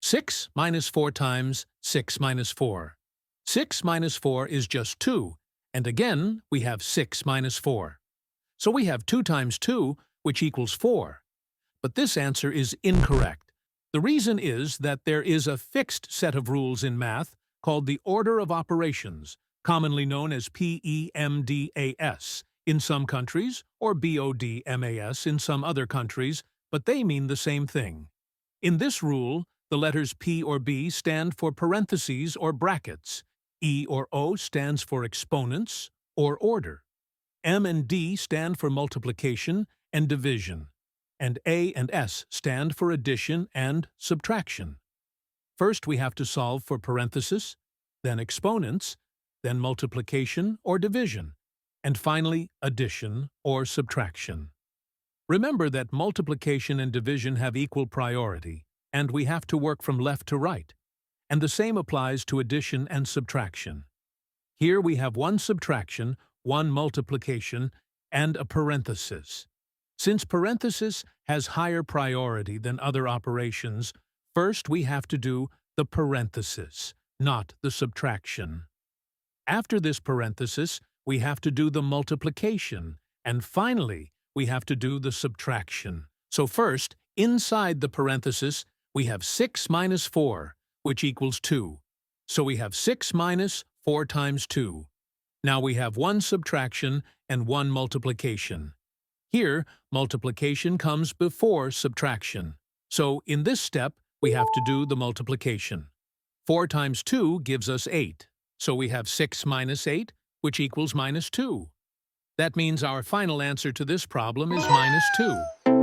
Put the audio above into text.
6 minus 4 times 6 minus 4. 6 minus 4 is just 2, and again we have 6 minus 4. So we have 2 times 2, which equals 4. But this answer is incorrect. The reason is that there is a fixed set of rules in math called the order of operations, commonly known as PEMDAS in some countries, or BODMAS in some other countries, but they mean the same thing. In this rule, the letters P or B stand for parentheses or brackets, E or O stands for exponents or order, M and D stand for multiplication and division, and A and S stand for addition and subtraction. First, we have to solve for parentheses, then exponents, then multiplication or division, and finally addition or subtraction. Remember that multiplication and division have equal priority, and we have to work from left to right. And the same applies to addition and subtraction. Here we have one subtraction, one multiplication, and a parenthesis. Since parenthesis has higher priority than other operations, first we have to do the parenthesis, not the subtraction. After this parenthesis, we have to do the multiplication, and finally, we have to do the subtraction. So first, inside the parenthesis, we have 6 minus 4, which equals 2. So we have 6 minus 4 times 2. Now we have one subtraction and one multiplication. Here, multiplication comes before subtraction. So in this step, we have to do the multiplication. 4 times 2 gives us 8. So we have 6 minus 8, which equals minus 2. That means our final answer to this problem is minus 2.